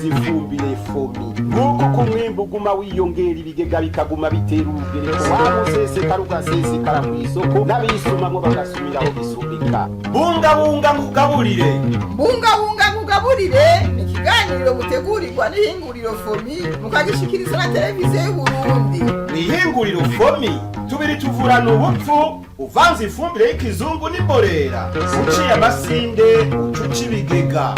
tugwiza ifumbire fomi nk'uko ku mwimbu uguma wiyongera ibigega bikaguma bitera urugereko wa musesekara ugasesekara mu isoko n'abisumamwo bagasubiraho bisumbika bungabunga ngugaburire ni ikiganiro mutegurirwa n'ihinguriro fomi mukagishikiriza na televiziyo y'Uburundi. N'ihinguriro fomi tubiri tuvurana ubupfu uvanze ifumbire y'ikizungu n'imborera uciye amasinde ucuca ibigega.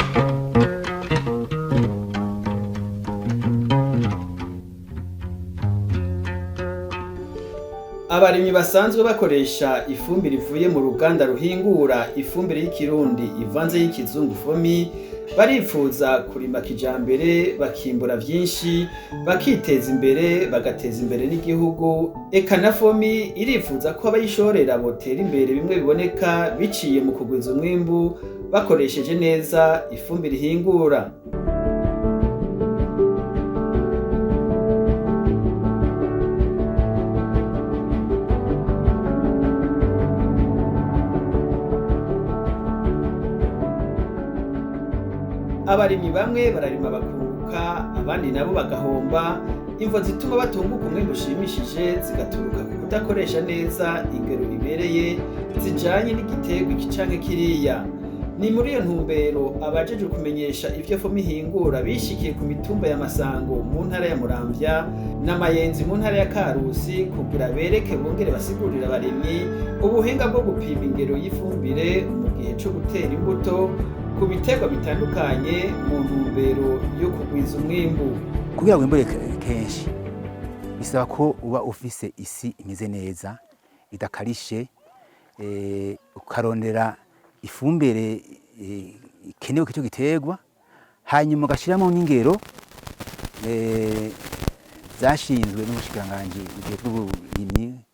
Abarimyi basanzwe bakoresha ifumbire ivuye mu ruganda ruhingura ifumbire y'ikirundi ivanze y'ikizungu fomi barifuza kurima kijambere bakimbura vyinshi bakiteza imbere bagateza imbere n'igihugu. Eka na fomi irifuza ko abayishorera botera imbere bimwe biboneka biciye mu kugwiza umwimbu bakoresheje neza ifumbire ihingura. Abarimyi bamwe bararima bakunguka abandi nabo bagahomba. Imvo zituma batunguka umwimbu ushimishije zigaturuka ku kudakoresha neza ingero ibereye zijanye n'igiterwa iki canke kiriya. Ni muri iyo ntumbero abajeje kumenyesha ivyo fomi ihingura bishikiye ku mitumba ya Masango mu ntara ya Muramvya na Mayenzi mu ntara ya Karusi kugira bereke bongere basigurira abarimyi ubuhinga bwo gupima ingero y'ifumbire mu gihe co gutera imbuto ku biterwa bitandukanye mu ntumbero yo kugwiza umwimbu. Kugira wimbure kenshi bisaba ko uba ufise isi imeze neza idakarishe, ukarondera ifumbire ikenewe kicyo giterwa, hanyuma ugashiramo n'ingero zashinzwe n'ubushikiranganje igihe bw'uburimyi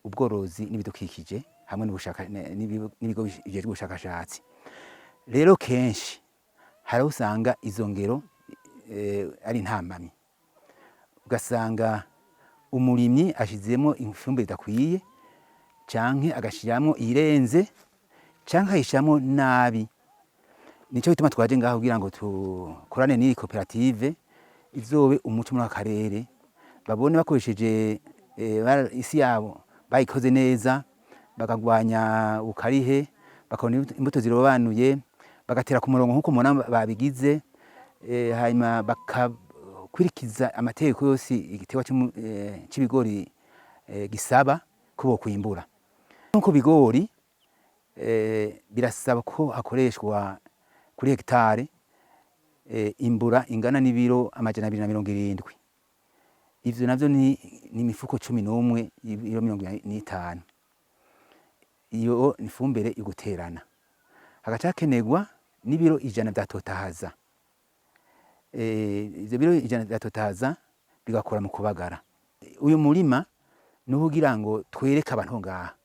ubworozi n'ibidukikije hamwe n'ibigo bijejwe ubushakashatsi. Rero kenshi hari usanga izo ngero ari intambamyi, ugasanga umurimyi ashizemo ifumbire idakwiye canke agashiramo irenze canke ayishiramo nabi. Nico gituma twaje ngaho kugira ngo tukorane n'iyi koperative izobe umuco muri akarere, babone bakoresheje isi yabo bayikoze neza, bakagwanya ukarihe, bakabona imbuto zirobanuye, bagatera ku murongo nk'uko mubona babigize, hanyuma bakakwirikiza amategeko yose igiterwa c'ibigori gisaba ko bokwimbura. Nk'uko bigori birasaba ko hakoreshwa kuri hegitare imbura ingana n'ibiro 270. Ivyo navyo ni imifuko 11 ibiro 25. Iyo ni ifumbire iguterana. Hagacakenegwa n'ibiro 100 vya totahaza. Ivyo biro 100 vya totahaza bigakora mu kubagara. Uyu murima no kugira ngo twereke abantu ngaha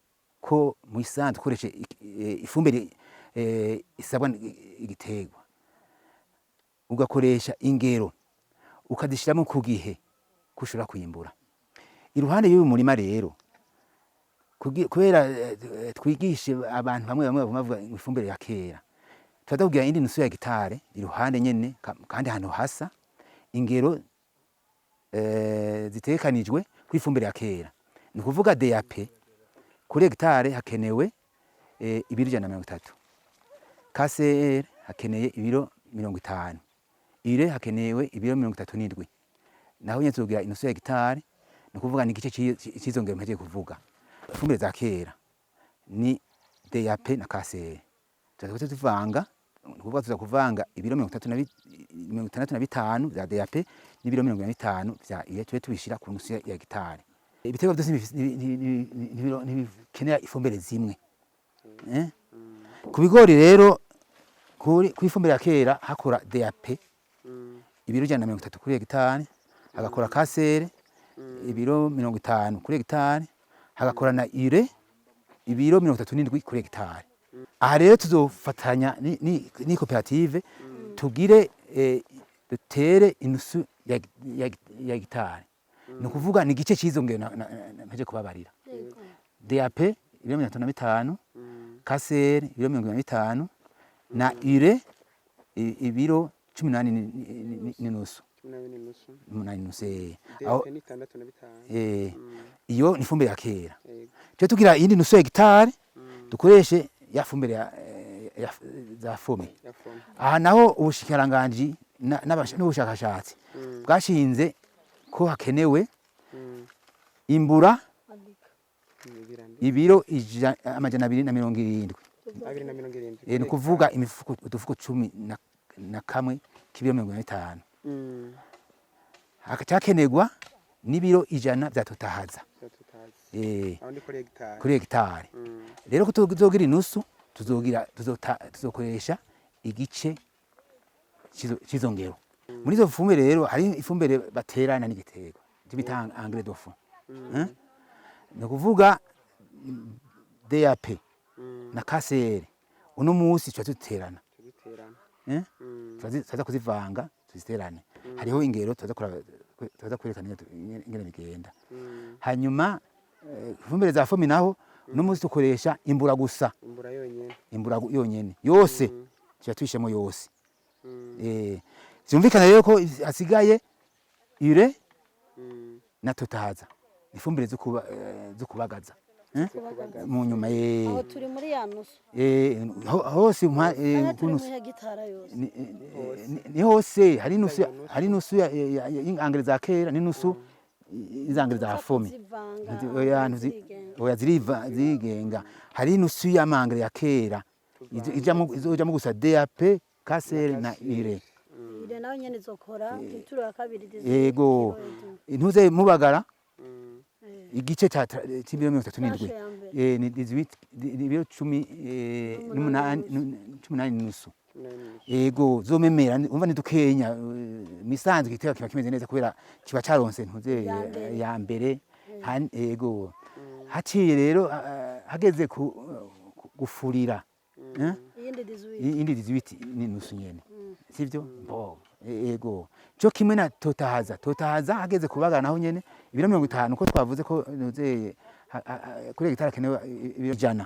ko mu isanzwe dukoreshe ifumbire isabwa igiterwa, ugakoresha ingero ukazishiramo ku gihe kushobora kwimbura. Iruhande y'uyu murima rero kubera twigishe abantu bamwe bavuga ifumbire ya kera, tuzakubwira indi nusu ya hegitare iruhande nyene kandi ahantu hasa ingero zitekanijwe ku ifumbire ya kera. Ni kuvuga DAP kuri hegitare hakenewe ibiro 130, KCR hakeneye ibiro 50, ire hakenewe ibiro 37. Naho nyene tuzogira inusu ya hegitare, ni kuvuga ni igice c'izo ngero mpejeje kuvuga. Ifumbire za kera ni DAP na KCR. Tuzakuze tuvanga, kuvuga tuzakuvanga ibiro 65 vya DAP n'ibiro 25 vya ire tube tubishira ku nusu ya hegitare. Ibiterwa byose ntibikenera ifumbire zimwe. Ku bigori rero ku ifumbire ya kera hakora DAP ibiro 130 kuri hegitare, hagakora KCR ibiro 50 kuri hegitare, hagakora na ire ibiro 37 kuri hegitare. Aha rero tuzofatanya ni koperative tugire dutere inusu ya hegitare. Ni kuvuga ni igice c'izo ngero naje kubabarira. DAP ibiro 35, KCR ibiro 25 na ire ibiro 18 n'inusu 18 18 n'inusu DAP ni 6 iyo ni ifumbire ya kera Yego. cyo tugira iyindi nusu hegitari dukoreshe ya fumbire za fomi yafoma aha naho ubushikiranganji n'ubushakashatsi bwashinze ko hakenewe imbura ibiro amajana 270 270 ni kuvuga imifuko udufuko 11 k'ibiro 50 hakacakenerwa n'ibiro 100 vya totahaza aho ndi kuri hegitari kuri hegitari rero ko tuzogira inusu tuzokoresha igice cizo ngero muri izo fumbire rero hari ifumbire baterana n'igiterwa bita engrais de fond ni kuvuga DAP na KCR uno munsi tuba duterana tuza kuzivanga tuziterane hariho ingero tuza kwerekana ingene bigenda hanyuma ifumbire za fomi naho uno munsi dukoresha imbura gusa imbura yonyene yose tuba tuyishemo yose vyumvikana rero ko hasigaye ure na totahaza ifumbire zo kubagaza mu nyuma aho turi muri ya nusu hose ni hose hari nusu y'ingangere za kera ni nusu izangere za fomi oya zirigenga hari nusu y'amangere ya kera ijamo gusa DAP KCR na ire nawe nyene zokora ituro ya kabiri yego intuze mubagara igice c'ibiro 37 ni 18 ibiro 18 nusu yego zomemera umva nidukenya misanzwe igitego kiba kimeze neza kubera kiba caronse ntuze ya mbere yego haciye rero hageze gufurira iyindi 18 ni nusu nyene sivyo bo yego cyo kimwe na totahaza hageze kubagana naho nyene ibiro 50 uko twavuze ko nuze kuri hegitari kenewe ibiro 100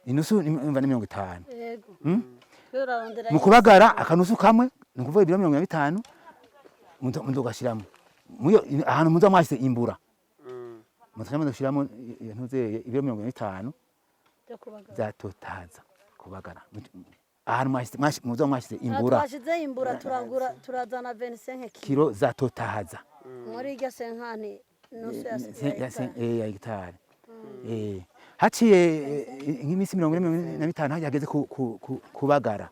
inusu umva ni 50 yego mu kubagara akanusu kamwe ni kuvuga ibiro 50 mundo gashiramo muyo ahantu muzo mwashyize imbura muzo gashiramo ntuze ibiro 50 za totahaza kubagara ahantu muzo mwashyize imbura twashize imbura turazana 25 kilo za totahaza muri iryo senkani nusu ya hegitari haciye nk'iminsi 45 hageze kubagara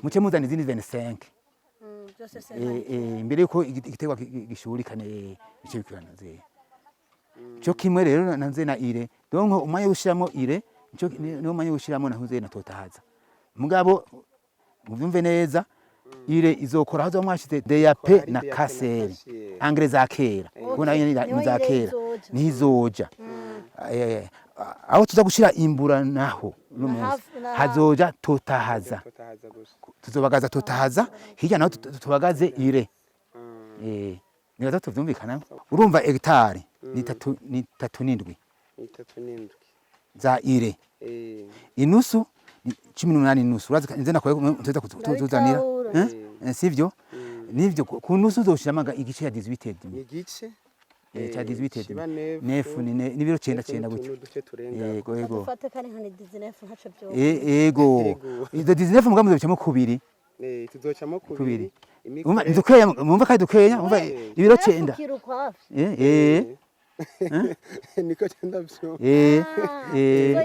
muce muzana izindi 25 imbere yuko igiterwa gishurikane bice bikirana cyo kimwe rero nanze na ire donc umanye ushiramo ire cyo no umanye ushiramo nahuze na totahaza mugabo muvyumve neza ire izokora hazo mwashite DAP na KCR engrais za kera ubona ni za kera nizoja aho tuza gushira imbura naho hazoja totahaza tuzobagaza totahaza hirya naho tubagaze ire nibaza tuvyumvikana urumva hegitari ni 3 za ire inusu 18 nusu urazi nze nakwaye tuza kutuzanira sivyo nivyo ku nusu zoshiramaga igice ya 18 igice cha 18 nefu ni biro 9 gutyo yego dufate kane nka 19 hace byo yego izo 19 mugamuze bicamo kubiri tuzocamo kubiri umva ndukenya mumva kai dukenya umva ibiro 9 niko cyenda byo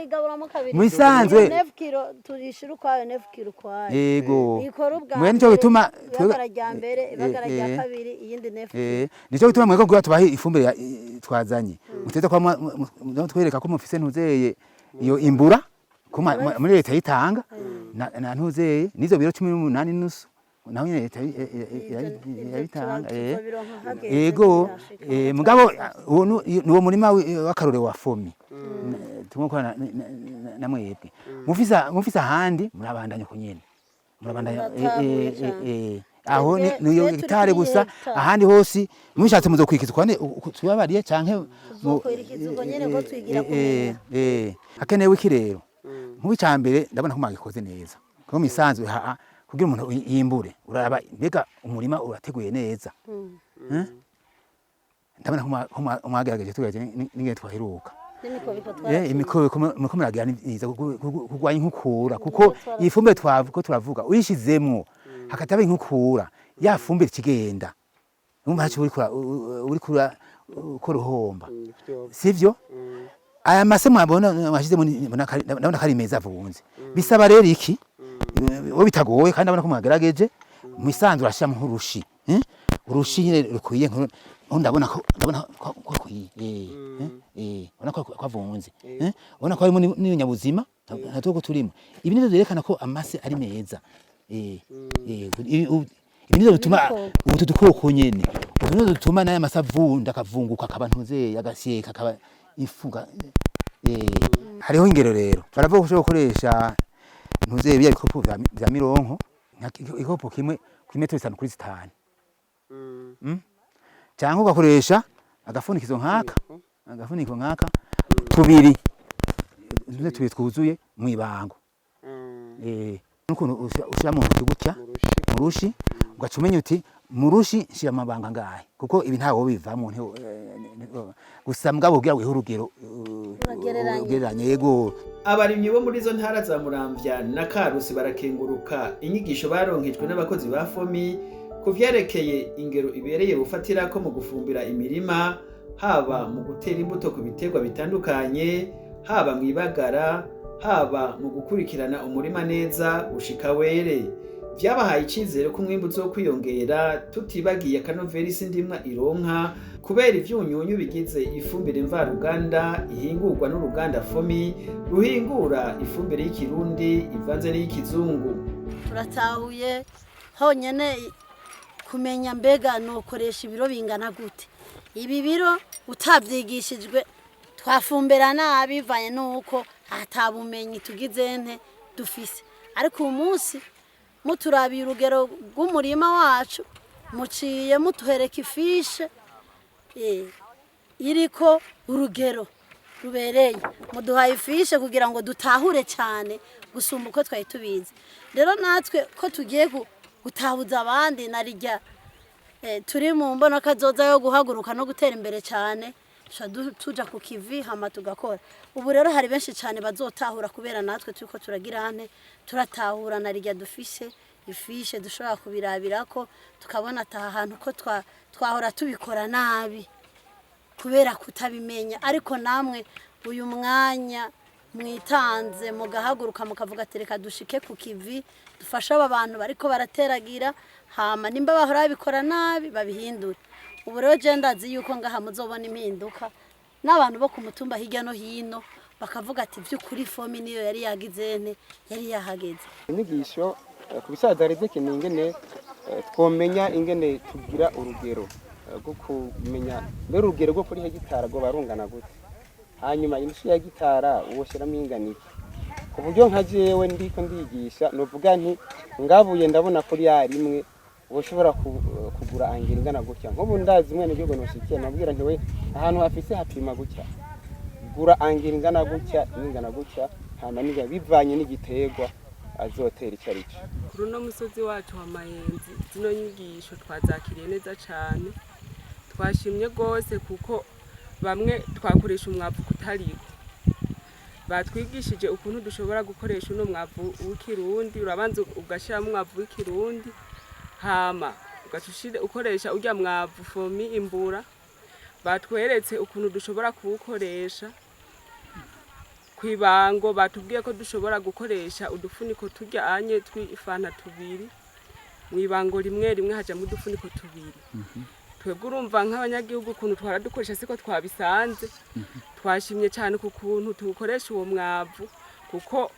igaburamo kabiri musanzwe 9 kilo turishira ukwayo 9 kilo ukwayo yego ikora ubwa mwe nico gituma twebwe mbere ibagara rya kabiri iyindi 9 nico gituma mwe ko tubahe ifumbire twazanye muteze kwa twereka ko mufise ntuzeye iyo imbura muri leta yitanga na ntuzeye nizo biro 18 nusu naho nyene leta yabitanga yego mugabo uwo murima w'akarore wa fomi tumukora na mwebwe mufisa handi murabandanya kunyene murabandanya aho niyo hegitari gusa ahandi hose mushatse muzokwikiza kwane tuyabariye canke muzokwirikiza uko nyene ngo twigira kumenya hakenewe iki rero nk'icambere ndabona ko magikoze neza ko misanzwe kugira umuntu yimbure uraba mbega umurima urateguye neza ndabona ko mwagerageje tugaje n'ingene twaheruka imikobeko muko muragira niza kugwanya inkukura kuko ifumbire twavuga turavuga uyishizemwo hakataba inkukura ya fumbire kigenda umva hacu uri kura uruhomba sivyo aya mase mwabona mwashizemo ndabona kari meza avunze bisaba rero iki wo bitagoye kandi ndabona ko mwagerageje mwisanzura ashya mu rushi urushi nyine rukwiye ndabona ko ubona ko kwavunze ubona ko harimo n'ibinyabuzima natwo turimo ibi nizo zerekana ko amase ari meza ibi nizo bituma ubu tudukoko nyene ubu nizo bituma naye amase avunda akavunguka akaba ntuzeye agasyeka akaba ifuga hariho ingero rero baravuga ko ushobora gukoresha ntuzeye bya bikopo vya mironko ikopo kimwe ku metero 5 kuri 5 cyangwa ugakoresha agafunikizo nk'aka tubiri twuzuye mu ibango n'ukuntu ushyira mu ntoki gutya mu rushi ugaca umenya uti mu rushi nshyira amabanga ngahe kuko ibi ntawo bivamo gusa mugabo ubwira wiha urugero ugereranye yego. Abarimyi bo muri zo ntara za Muramvya na Karusi barakenguruka inyigisho baronkejwe n'abakozi ba FOMI ku vyerekeye ingero ibereye bufatira ko mu gufumbira imirima, haba mu gutera imbuto ku biterwa bitandukanye, haba mu ibagara, haba mu gukurikirana umurima neza gushika were. Vyabahaye icizere ko umwimbu zo kwiyongera, tutibagiye akanovera isi ndimwa ironka kubera ivyunyunyu bigize ifumbire mvaruganda ihingurwa n'uruganda FOMI ruhingura ifumbire y'ikirundi ivanze n'iy'ikizungu. Turatahuye honyene kumenya mbega nokoresha ibiro bingana gute. Ibi biro utavyigishijwe twafumbira nabi bivanye nuko atabumenyi tugize nte dufise, ariko uyu munsi muturabiye urugero rw'umurima wacu muciye mutuhereka ifishe iriko urugero rubereye, muduhaye ifishe kugira ngo dutahure cyane gusumba uko twari tubizi. Rero natwe ko tugiye gutahuza abandi narijya turi mu mbona kazoza yo guhaguruka no gutera imbere cyane, tuja ku kivi hama tugakora. Ubu rero hari benshi cyane bazotahura kubera natwe turiko turagira hane turatahura narijya dufise ifishe dushobora kubirabirako tukabona ataha ahantu ko twahora tubikora nabi kubera kutabimenya. Ariko namwe uyu mwanya mwitanze mugahaguruka mukavuga tereka dushike ku kivi dufasha aba bantu bariko barateragira, hama nimba bahora babikora nabi babihindura. Ubu rero je ndazi yuko ngaha muzobona impinduka n'abantu bo ku mutumba hirya no hino bakavuga ati vy'ukuri FOMI niyo yari yagizene yari yahageze. Inyigisho ku bisazareze kiningene twomenya ingene tugira urugero rwo kumenya mbere urugero rwo kuri hegitara go barungana gute, hanyuma inshi ya gitara uwoshiramo inganiki ku buryo nka jewe ndiko ndigisha novuga nti ngabuye ndabona kuri ya rimwe ushobora kugura angira ingana gutya. Nkubu ndazi mwene gihugu noshikiye nabwira nti we ahantu hafise hapima gutya gura angira ingana gutya n'ingana gutya, hama niga bivanye n'igiterwa azotera icarico. Kuri uno musozi wacu wa Mayenzi zino nyigisho twazakiriye neza cyane, twashimye gose kuko bamwe twakoresha umwavu kutariko, batwigishije ukuntu dushobora gukoresha uno mwavu w'ikirundi. Urabanza ugashiramo umwavu w'ikirundi hama ugacushire ukoresha urya mwavu FOMI imbura. Batweretse ukuntu dushobora kuwukoresha kwibango, batubwiye ko dushobora gukoresha udufuniko turya anye tw'ifanta tubiri mwibango rimwe rimwe haja mu dufuniko tubiri. Twebwe urumva nk'abanyagihugu ukuntu twara dukoresha siko twabisanze. Twashimye cyane ku kuntu tukoresha uwo mwavu kuko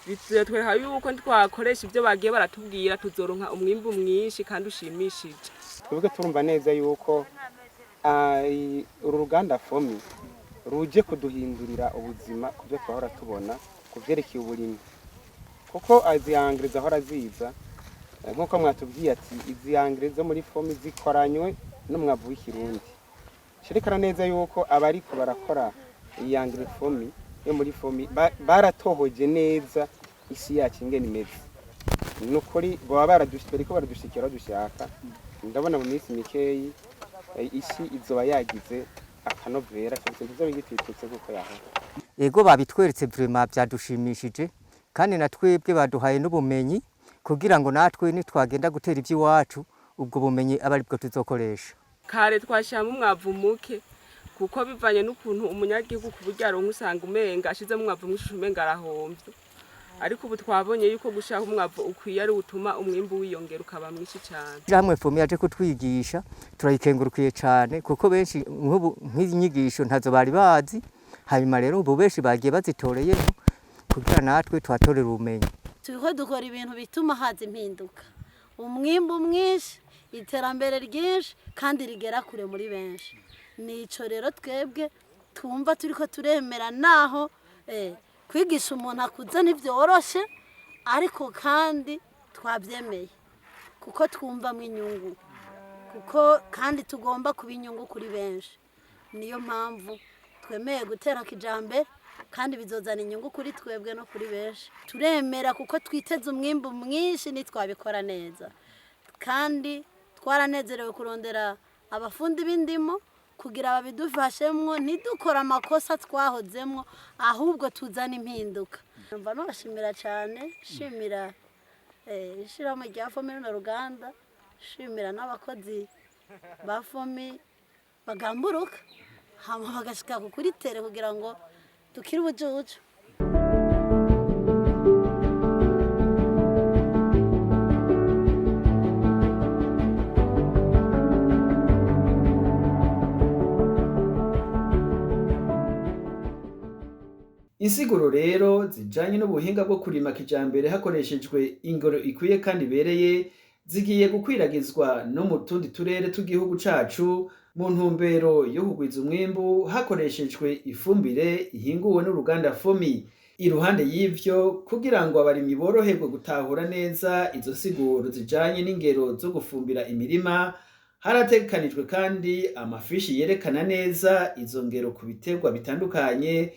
bitwereka yuko twakoresha ibyo bagiye baratubwira tuzoronka umwimbu mwinshi kandi ushimishije. Twebwe turumva neza yuko uru ruganda FOMI ruje kuduhindurira ubuzima kubyo twahora tubona kuvyerekeye uburimi, kuko azihangiriza ahora ziza nkuko mwatubwiye ati izihangiriza zo muri FOMI zikoranywe n'umwavu w'ikirundi. Sherekana neza yuko abariko barakora iyangire FOMI yo muri FOMI baratohoje neza isi yacu ingene imeze. nukuri baba bariko baradushikira dushaka ndabona mu minsi mikeyi isi izoba yagize akanovera cyose ntizo bigititutse kuko yaho ego babitweretse vraiment byadushimishije kandi natwebwe baduhaye n'ubumenyi kugira ngo natwe nitwagenda gutera iby'iwacu ubwo bumenyi aba ari bwo tuzokoresha. Kare twashiramo umwavu muke kuko bivanye n'ukuntu umunyagihugu ku buryo aronka usanga umenga ashizemo umwavu mwinshi umenga arahomvye, ariko ubu twabonye yuko gushaka umwavu ukwiye ari utuma umwimbu wiyongera ukaba mwinshi cyane. Hamwe fomi yaje kutwigisha turayikengurukiye cyane kuko benshi nk'inyigisho ntazo bari bazi, hanyuma rero ubu benshi bagiye bazitoreye kugira natwe twatorera ubumenyi. Turiko dukora ibintu bituma haza impinduka, umwimbu mwinshi, iterambere ryinshi kandi rigera kure muri benshi. Nico rero twebwe twumva turiko turemera naho kwigisha umuntu akuze ntivyoroshe, ariko kandi twavyemeye kuko twumvamwo inyungu, kuko kandi tugomba kuba inyungu kuri benshi. Niyo mpamvu twemeye gutera kijambere kandi bizozana inyungu kuri twebwe no kuri benshi. Turemera kuko twiteze umwimbu mwinshi nitwabikora neza, kandi twaranezerewe kurondera abafundi b'indimo kugira babidufashemwo ntidukora amakosa twahozemwo, ahubwo tuzana impinduka. Mba nobashimira cyane, shimira ishirahamwe rya Fomi runo ruganda, shimira n'abakozi ba Fomi bagamburuka hama bagashika kuri tere kugira ngo dukire ubujuju. Insiguro rero zijanye n'ubuhinga bwo kurima kijambere hakoreshejwe ingoro ikwiye kandi bereye zigiye gukwiragizwa no mu tundi turere tw'igihugu cacu mu ntumbero yo kugwiza umwimbu hakoreshejwe ifumbire ihinguwe n'uruganda Fomi. Iruhande y'ivyo kugira ngo abarimyi boroherwe gutahura neza izo siguro zijanye n'ingero zo gufumbira imirima, harategekanijwe kandi amafishi yerekana neza izo ngero ku biterwa bitandukanye.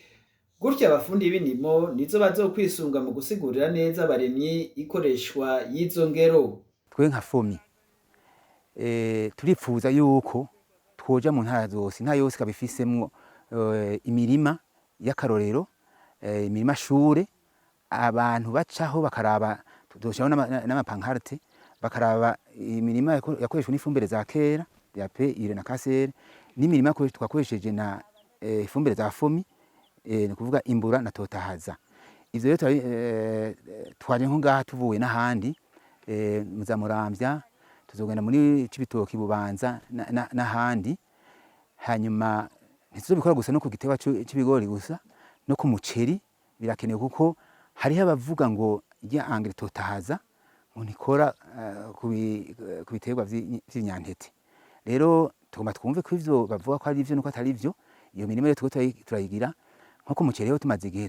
Gutya abafundi b'indimo nizo bazokwisunga mu gusigurira neza abarimyi ikoreshwa y'izo ngero. Twe nka Fomi turipfuza yuko twoja mu ntara zose, nta yose kabifisemwo imirima y'akarorero, imirima shure, abantu bacaho bakaraba, tudoshaho n'amapankarte bakaraba imirima yakoreshwa n'ifumbire za kera ya P na Kasere, n'imirima twakoresheje na ifumbire za Fomi, ni kuvuga imbura na totahaza. Ivyo rero twaje nko ngaha tuvuye n'ahandi muzamuramvya, tuzogenda muri Cibitoki, Bubanza n'ahandi. Hanyuma ntituzobikora gusa no ku giterwa c'ibigori gusa, no ku muceri birakenewe kuko hariho abavuga ngo irya engrais totahaza ngo ntikora ku biterwa vy'inyantete. Rero tugomba twumve ko ivyo bavuga ko ari ivyo nuko atari ivyo. Iyo mirima rero turayigira nko ku muceri rero tumaze igihe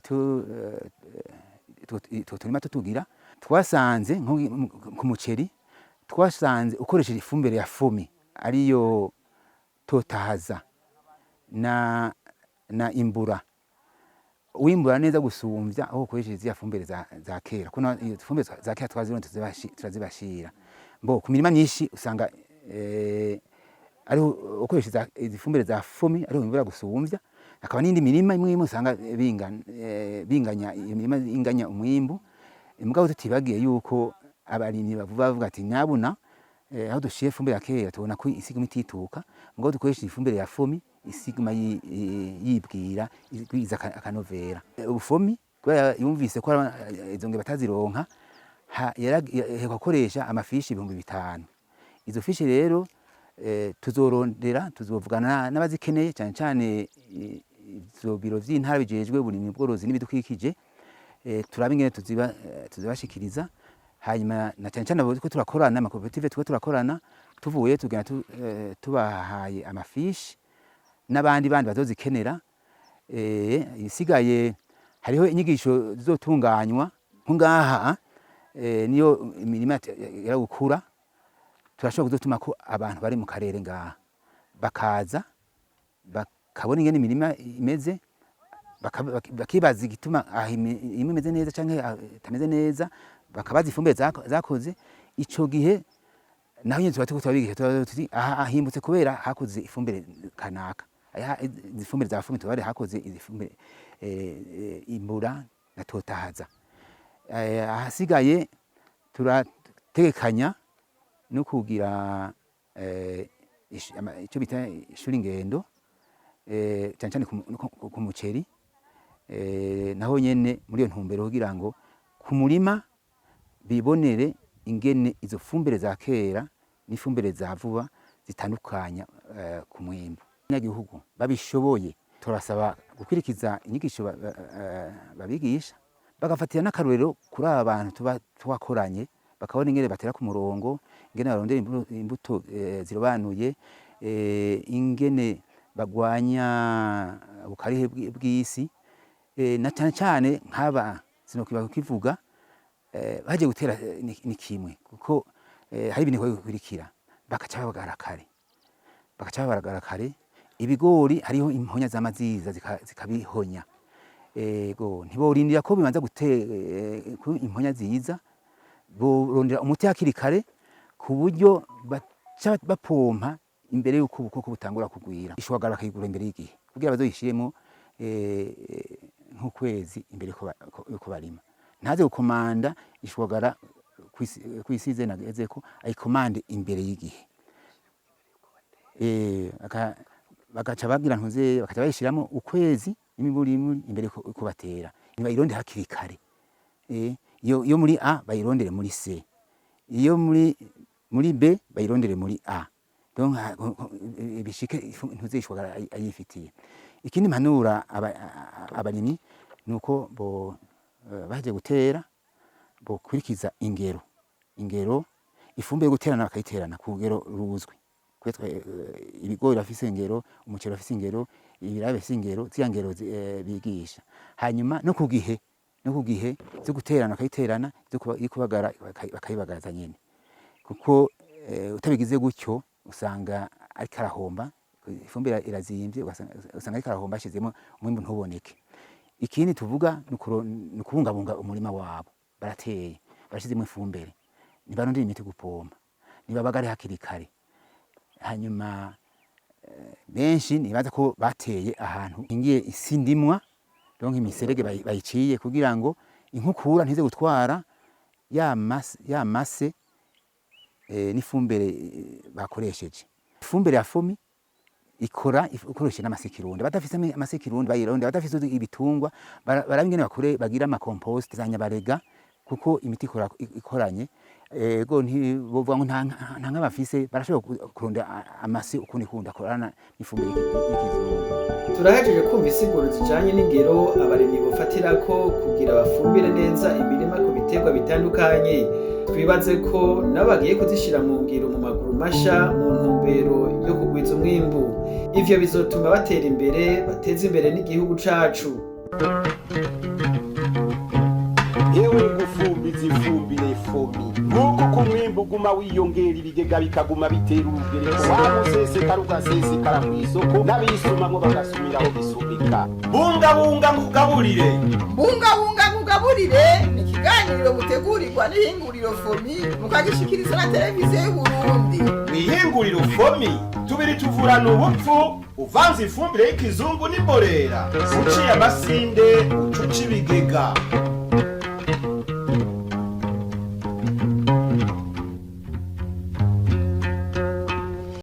turima tutugira, twasanze nko ku muceri twasanze ukoresheje ifumbire ya Fomi ariyo totahaza na imbura, wimbura neza gusumvya aho ukoresheje zya fumbire za kera. Kuno iyo fumbire za kera twazirona turazibashira mbo ku mirima myinshi usanga ariho ukoresheje ifumbire za Fomi ariho wimbura gusumvya. Akaba n'indi mirima imwe usanga binganya imirima inganya umwimbu. Mugabo tutibagiye yuko abarimyi bavuga ati nyabuna aho dushiye ifumbire ya kera tubona ko isiguma itituka, mugabo dukoresha ifumbire ya Fomi isiguma yibwira igwiza akanovera. Fomi kubera yumvise ko izo nge batazironka yarakoresha amafishi 5,000. Izo fishi rero tuzorondera, tuzovugana n'abazikeneye cyane cyane izo biro vy'intara bijejwe burimyi bworozi n'ibidukikije, turabe ingene tuzibashikiriza. Hanyuma na cyane cyane abo turakorana amakoperative turakorana, tuvuye tugenda tubahaye amafishi n'abandi bazozikenera. Isigaye hariho inyigisho zizotunganywa nko ngaha, niyo imirima yaragukura turashobora kuzotuma ko abantu bari mu karere ngaha bakaza bakabona ingene imirima imeze, bakibaza igituma imeze neza canke itameze neza, bakabaza ifumbire zakoze ico gihe naho nyine tuba tubigisha tuti aha ahimbutse kubera hakoze ifumbire kanaka ifumbire za fumbire tubare hakoze ifumbire imbura na totahaza ahasigaye turategekanya no kugira icyo bita ishuri ngendo cyane cyane ku muceri naho nyene muri iyo ntumbero kugira ngo ku murima bibonere ingene izo fumbire za kera n'ifumbire za vuba zitandukanya ku mwimbu. Abanyagihugu babishoboye turasaba gukwirikiza inyigisho babigisha bagafatira n'akarorero kuri aba bantu tuba twakoranye bakabona ingene batera ku murongo ingene barondera imbuto zirobanuye ingene bagwanya ubukarihe bw'isi na cyane cyane nk'aba sinokwibaga kivuga baje gutera ni kimwe kuko hari ibintu bikurikira bakaca babagara kare ibigori hariho imponya z'amaziza zikabihonya ego ntiborindira ko bibanza ku imponya ziza borondera umuti hakiri kare ku buryo baca bapompa imbere y'uko ubukoko butangura kugwira ishwagara bakayigura imbere y'igihe kugira bazoyishiremo nk'ukwezi imbere yuko barima ntaze gukomanda ishwagara kwisize nageze ko ayikomande imbere y'igihe bagaca bagira ntuze bakaca bayishiramo ukwezi imiburi imbere ko batera niba ironde hakiri kare iyo muri A bayirondere muri C iyo muri B bayirondere muri A donc bishike ntuze ishwagara ayifitiye ikindi mpanura abarimyi nuko bo baje gutera bo kurikiza ingero ifumbire guterana bakayiterana ku rugero ruzwi kwetwe ibigori bafise ingero umuceri bafise ingero ibirayi bafise ingero ziyangero bigisha hanyuma no ku gihe zo guterana bakayiterana zo kubagara bakayibagaza nyene kuko utabigize gutyo usanga ari karahomba ifumbire irazimvye usanga ari karahomba ashizemo umwimbu ntuboneke. Ikindi tuvuga nukubungabunga umurima wabo barateye barashizemo ifumbire nibarondera imiti gupompa nibabagare hakiri kare hanyuma benshi nibaza ko bateye ahantu ingiye isindimwa donc imiserege bayiciye kugira ngo inkukura ntize gutwara ya mase n'ifumbire bakoresheje ifumbire ya fomi ikoresha n'amasekirundi badafise amasekirundi bayironde badafise ibitungwa barabingene bagira ama compost zanyabarega kuko imiti ikoranye ego ntibovuga ngo nta nk'abafise barashobora kuronda amase ukundi kunda korana n'ifumbire y'ikizungu. Turahejeje kumva isiguro zijanye n'ingero abarimyi bofatirako kugira bafumbire neza imirima ku biterwa bitandukanye twibaze ko nabo bagiye kuzishira mu ngiro mu maguru masha mu ntumbero yo kugwiza umwimbu ivyo bizotuma batera imbere bateza imbere n'igihugu cacu. Yewe gufumbiza ifumbire fomi nk'uko ku mwimbu guma wiyongera ibigega bikaguma bitera urugereko wamusesekara ugasesekara mw'isoko n'abisumamwo bagasumiraho bisubika. Bungabunga ngugaburire ni ikiganiro mutegurirwa n'ihinguriro fomi mukagishikiriza na televiziyo y'Uburundi. Mw'ihinguriro fomi tubiri tuvurana ubupfu uvanze ifumbire y'ikizungu n'imborera uciye amasinde ucuca ibigega.